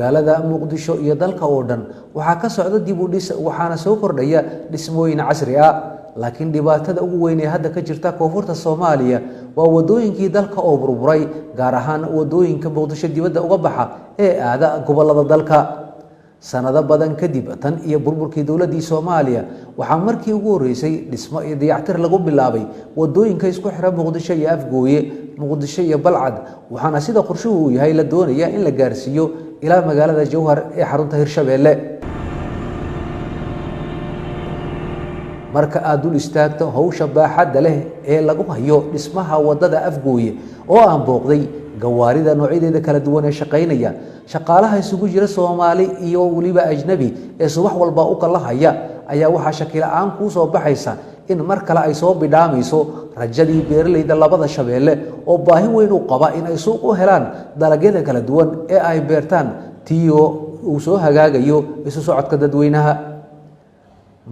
magaalada Muqdisho iyo dalka oo dhan waxaa ka socda dib u dhis waxaana soo kordhaya dhismooyin casri ah laakiin dhibaatada ugu weyn ee hadda ka jirta koonfurta Soomaaliya waa wadooyinkii dalka oo burburay gaar ahaan wadooyinka Muqdisho dibadda uga baxa ee aada gobolada dalka sanado badan kadib tan iyo burburkii dawladda Soomaaliya waxaa markii ugu horeysay dhismo iyo dayactir lagu bilaabay wadooyinka isku xira Muqdisho iyo Afgooye Muqdisho iyo Balcad waxaana sida qorshuhu uu yahay la doonayaa in la gaarsiiyo ilaa magaalada Jowhar ee xarunta Hirshabeelle marka aad dul istaagto hawsha baaxadda leh ee lagu hayo dhismaha wadada Afgooye oo aan booqday gawaarida noocyadeeda kala duwan ee shaqeynaya shaqaalaha isugu jira Soomaali iyo waliba ajnabi ee subax walba u kala haya ayaa waxa shaki la'aan ku soo baxaysa in mar kale ay soo bidhaamayso rajadii beeraleyda labada shabeelle oo baahi weyn u qaba in ay suuq u helaan dalagyada kala duwan ee ay beertaan tiyo uu soo hagaagayo isu socodka dadweynaha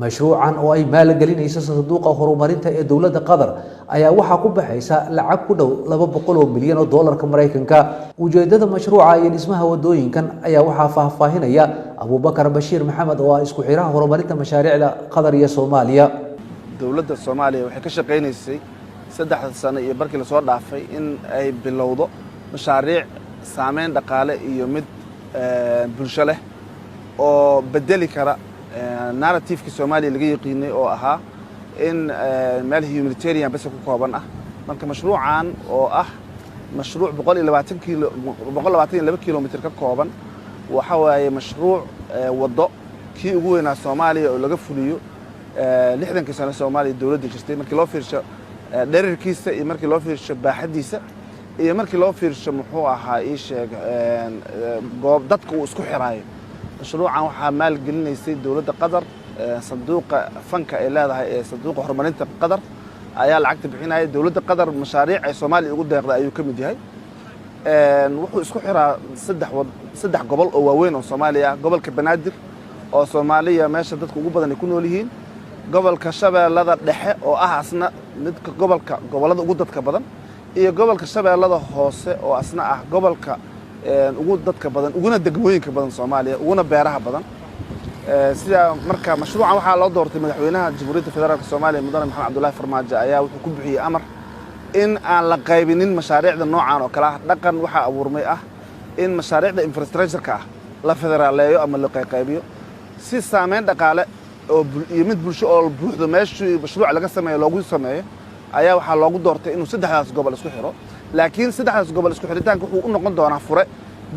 mashruucan oo ay maalgelinayso sanduuqa horumarinta ee dawladda Qatar ayaa waxa ku baxaysa lacag ku dhow 200 milyan oo doolarka Mareykanka ujeedada mashruuca iyo dhismaha wadooyinkan ayaa waxa faahfaahinaya Abubakar Bashiir Maxamed oo isku xiraha horumarinta mashaariicda Qatar iyo Soomaaliya dawladda Soomaaliya waxay ka shaqeynaysay 3 sano iyo barkii la soo dhaafay in ay bilowdo mashaariic saameyn dhaqaale iyo mid bulsho leh oo bedeli kara narrative-ka Soomaaliya laga yaqiinay oo ahaa in meel humanitarian bas ku kooban ah marka mashruucan oo ah mashruuc 122 kilomitir ka kooban waxa waaye mashruuc wado kii ugu weynaa Soomaaliya oo laga fuliyo 60 sano Soomaaliya dawladda jirtay markii loo fiirsho dhererkiisa iyo markii loo fiirsho baaxadiisa iyo markii loo fiirsho muxuu ahaa ii sheeg goob dadka uu isku xiraayo mashruucan waxaa maalgelinaysay dawladda Qatar sanduuqa fanka ee leedahay ee sanduuqa horumarinta Qatar ayaa lacagta bixinaya dawladda Qatar mashaariic ay Soomaaliya ugu deeqday ayuu ka mid yahay wuxuu isku xiraa saddex gobol oo waaweyn oo Soomaaliya gobolka Banaadir oo Soomaaliya meesha dadku ugu badan ay ku nool yihiin gobolka Shabeellada Dhexe oo ah asna midka gobolada ugu dadka badan iyo gobolka Shabeellada Hoose oo asna ah gobolka ugu dadka badan uguna degmooyinka badan Soomaaliya uguna beeraha badan sida marka mashruucan waxa loo doortay madaxweynaha Jamhuuriyadda Federaalka Soomaaliya Mudane Maxamed Cabdullaahi Farmaajo ayaa wuxuu ku bixiyay amar in aan la qaybinin mashaariicda noocan oo kala dhaqan waxa abuurmay ah in mashaariicda infrastructure-ka la federaaleeyo ama la qaybiyo si saameyn dhaqaale oo iyo mid bulsho oo buuxdo meeshii mashruuc laga sameeyo loogu sameeyo ayaa waxa loogu doortay inuu saddexdaas gobol isku xiro laakiin saddexdaas gobol isku xiritaanka wuxuu u noqon doonaa fure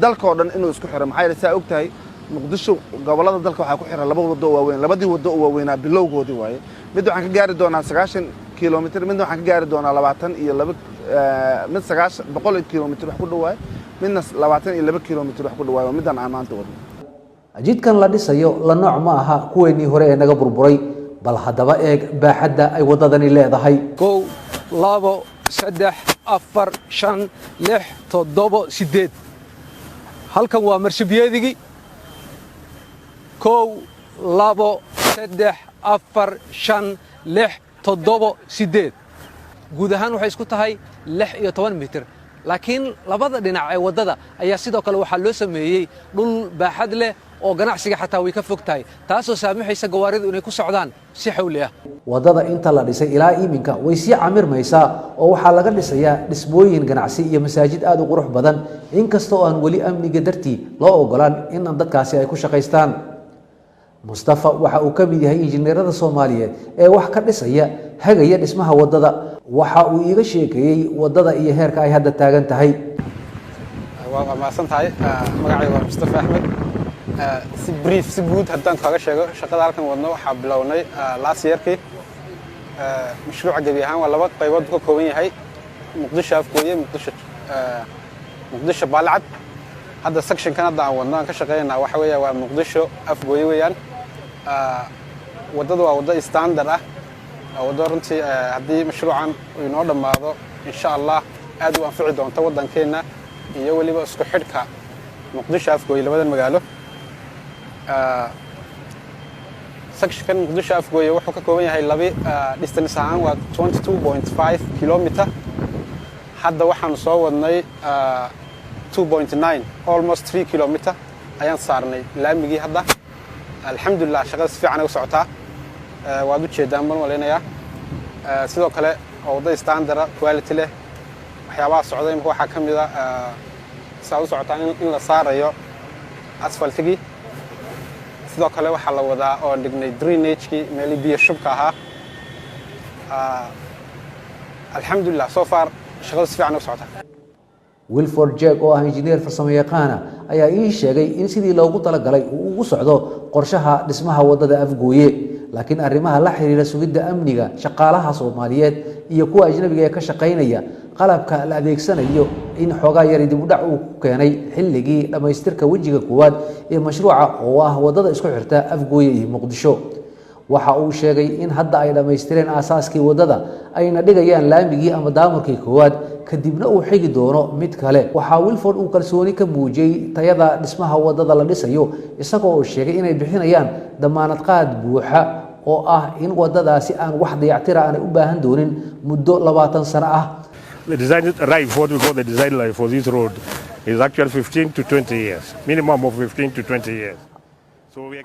dalka oo dhan inuu isku xiro maxay yeelay ogtahay Muqdisho gobolada dalka waxa ku xiran laba wado waaweyn labadii wado oo waaweynaa bilowgoodii waaye mid waxaan ka gaari doonaa 90 kilomitir mid waxaan ka gaari doonaa 22 mid 100 kilomitir wax ku dhawaay midna 22 kilomitir wax ku dhawaay midaan aan maanta wadno jidkan la dhisayo la nooc ma aha kuweenii hore ee naga burburay bal hadaba eeg baaxadda ay wadadani leedahay 1 2 3 4 5 6 7 8 halkan waa marshabiyeedigi 1 2 3 4 5 6 7 8 guud ahaan waxay isku tahay 16 mitir laakiin labada dhinac ee wadada ayaa sidoo kale waxa loo sameeyay dhul baaxad leh oo ganacsiga xataa way ka fogtahay taasoo saamaxaysa gawaaridu inay ku socdaan si xawli ah wadada inta la dhisay ilaa iminka way si camirmaysaa oo waxa laga dhisayaa dhismooyin ganacsi iyo masaajid aad u qurux badan inkastoo aan wali amniga dartii loo ogolaan in dadkaasi ay ku shaqeystaan Mustafa waxa uu ka mid yahay injineerada Soomaaliyeed ee wax ka dhisaya hagaya dhismaha wadada waxa uu iiga sheekeeyay wadada iyo heerka ay hadda taagan tahay waa maasantahay magacaygu waa Mustafa Ahmed si brief si guud haddaan kaaga sheego shaqada halkan wadno waxaa bilownay last year-kii mashruuca gabi ahaan waa laba qaybood ka kooban yahay Muqdisho Afgooye Muqdisho Balcad hadda section kan hadda aan wadno aan ka shaqeynaa waxa weeye waa Muqdisho Afgooye weeyaan wadada waa wada standard ah wada runtii haddii mashruucan uu inoo dhammaado insha Allah aad u anfici doonto wadankeena iyo waliba isku xidhka Muqdisho Afgooye labadan magaalo section Muqdisho Afgooye wuxuu ka kooban yahay laba distance ahaan waa 22.5 kilometer hadda waxaan soo wadnay 2.9 almost 3 kilometer ayaan saarnay laamigii hadda alxamdulillah shaqada si fiican ay u socotaa waad u jeedaan baan waleynayaa sidoo kale waddo standard quality leh waxyaabaha socday imika waxaa ka mid ah saa u socotaa in la saarayo asfaltigii sidoo kale waxaa la wadaa oo dhignay drainage-kii meelii biyo shubka ahaa alxamdulillah so far shaqada si fiican u socotaa Wilford Jack oo ah injineer farsamo yaqaan ayaa ii sheegay in sidii loogu talagalay uu ugu socdo qorshaha dhismaha wadada Afgooye laakiin arrimaha la xiriira sugidda amniga shaqaalaha Soomaaliyeed iyo kuwa ajnabiga ee ka shaqeynaya qalabka la adeegsanayo in xogaa yar dib u dhac uu keenay xilligii dhamaystirka wajiga koowaad ee mashruuca oo ah wadada isku xirta Afgooye iyo Muqdisho waxa uu sheegay in hadda ay dhamaystireen aasaaskii wadada ayna dhigayaan laamigii ama daamurkii koowaad kadibna uu xigi doono mid kale waxa Wilford uu kalsooni ka muujiyay tayada dhismaha wadada la dhisayo isagoo uu sheegay inay bixinayaan damaanad qaad buuxa oo ah in wadadaasi aan wax dayactir ah u baahan doonin muddo 20 sano ah. The design life, what we call the design life for this road is actually 15 to 20 years, minimum of 15 to 20 years.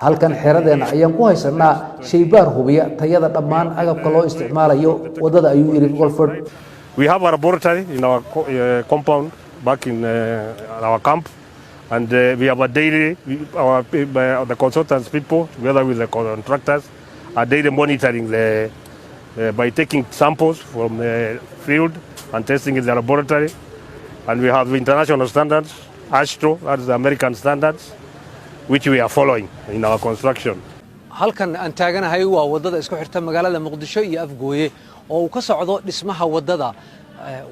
halkan xeeradeena ayaan ku haysanaa shaybaar hubiya tayada dhammaan agabka loo isticmaalayo wadada ayuu yiri Wilford. We have a laboratory in our compound back in our camp, and we have a daily, the consultants people, together with the contractors, are daily monitoring by taking samples from the field and testing in the laboratory. And we have international standards, AASHTO, that's the American standards, which we are following in our construction. halkan aan taaganahay waa wadada isku xirta magaalada Muqdisho iyo Afgooye oo uu ka socdo dhismaha wadada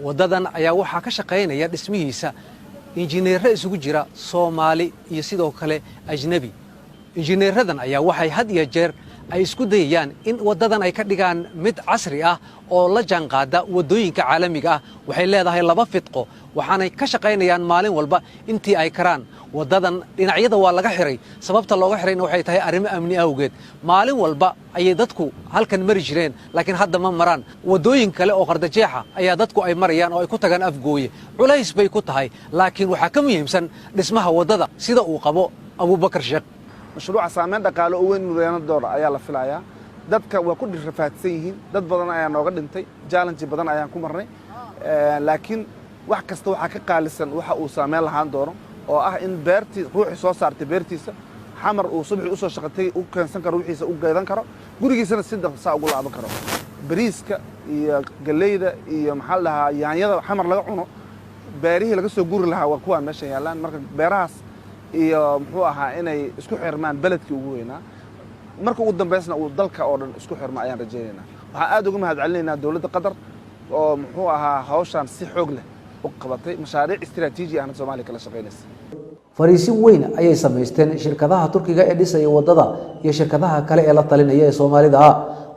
wadadan ayaa waxa ka shaqeynaya dhismihiisa injineero isugu jira Soomaali iyo sidoo kale ajnabi injineeradan ayaa waxay had iyo jeer ay isku dayayaan in wadadan ay ka dhigaan mid casri ah oo la jaanqaada wadooyinka caalamiga ah waxay leedahay laba fidqo waxaanay ka shaqeynayaan maalin walba intii ay karaan wadadan dhinacyada waa laga xiray sababta looga xirayna waxay tahay arrimo amni awgeed maalin walba ayay dadku halkan mari jireen laakiin hadda ma maraan wadooyin kale oo qardajeexa ayaa dadku ay marayaan oo ay ku tagaan Afgooye culays bay ku tahay laakiin waxa ka muhiimsan dhismaha wadada sida uu qabo Abubakar Sheekh mashruuca saameyn dhaqaale oo weyn mudane door ayaa la filayaa dadka waa ku dhirfaadsan yihiin dad badan ayaa nooga dhintay challenge badan ayaan ku marnay laakiin wax kasta waxa ka qaalisan waxa uu saameyn lahaan doono oo ah in beertii ruuxi soo saartay beertiisa xamar uu subax u soo shaqatay u keensan karo ruuxiisa u geedan karo gurigiisana si dhaqso ugu laaban karo bariiska iyo galeyda iyo maxal laha yaanyada xamar laga cuno beerihii laga soo guri lahaa waa kuwa meesha yaalaan marka beerahaas iyo muxuu ahaa inay isku xirmaan beledkii ugu weynaa marka ugu dambeysna uu dalka oo dhan isku xirma ayaan rajaynaynaa waxaan aad uga mahadcelinaynaa dawladda Qatar oo muxuu ahaa hawshan si xoog leh u qabatay mashaariic istiraatiiji ah Soomaaliya kala shaqeynaysa fariisin weyn ayay sameysteen shirkadaha Turkiga ee dhisay wadada iyo shirkadaha kale ee la talinaya ee Soomaalida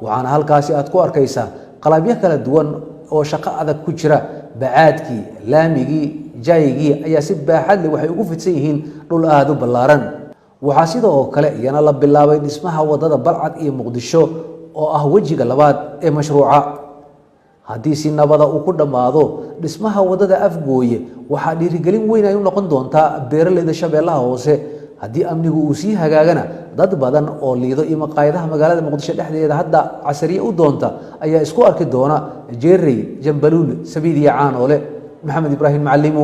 waxaana halkaasi aad ku arkaysaa qalabyo kala duwan oo shaqo adag ku jira bacaadkii laamigii jaygii ayaa si baaxad leh waxay ugu fidsan yihiin dhul aad u ballaaran waxa sidoo kale iyana la bilaabay dhismaha wadada Balcad iyo Muqdisho oo ah wajiga labaad ee mashruuca haddii si nabada uu ku dhamaado dhismaha wadada Afgooye waxa dhiirigelin weyn ay u noqon doontaa beeraleyda Shabeellaha Hoose haddii amnigu uu sii hagaagana dad badan oo liido iyo maqaayadaha magaalada Muqdisho dhexdeeda hadda casriye u doonta ayaa isku arki doona Jeerey Jambaluul Sabiid iyo Caanoole Maxamed Ibraahim Macalimo